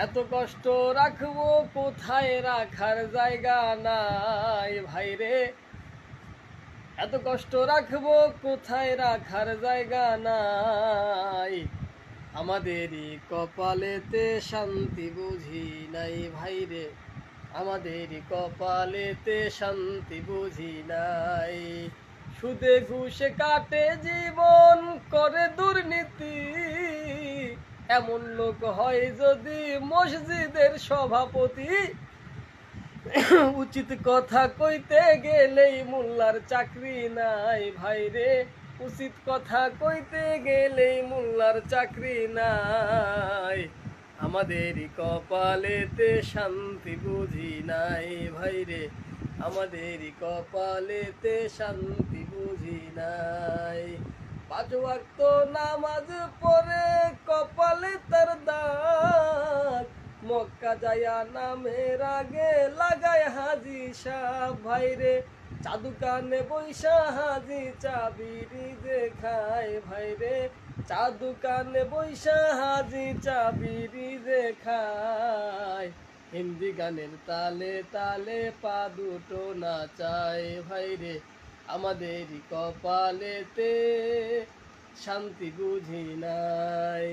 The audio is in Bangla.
এত কষ্ট রাখবো কোথায় রাখার জায়গা নাই ভাইরে, এত কষ্ট রাখবো কোথায় রাখার জায়গা নাই। আমাদেরই কপালেতে শান্তি বুঝি নাই ভাইরে, আমাদেরই কপালেতে শান্তি বুঝি নাই। সুদে ঘুষে কাটে জীবন করে দুর্নীতি, এমন লোক হয় যদি মসজিদের সভাপতি। উচিত কথা কইতে গেলেই মোল্লার চাকরি নাই ভাইরে, উচিত কথা কইতে গেলেই মোল্লার চাকরি নাই। আমাদেরই কপালেতে শান্তি বুঝি নাই ভাইরে, আমাদেরই কপালেতে শান্তি বুঝি নাই। 5 ওয়াক্ত নামাজ পড়ে কপালে তার দাগ, মক্কা যায়া নামের আগে লাগায় হাজি সাহ ভাইরে। চাদু কানে বৈশা হাজি চাবিরি যে খায় ভাইরে, চাদু কানে বৈশা হাজি চাবিরি যে খায়। হিন্দি গানের তালে তালে পা দুটো নাচায় ভাইরে, আমাদেরই কপালেতে শান্তি বুঝি নাই।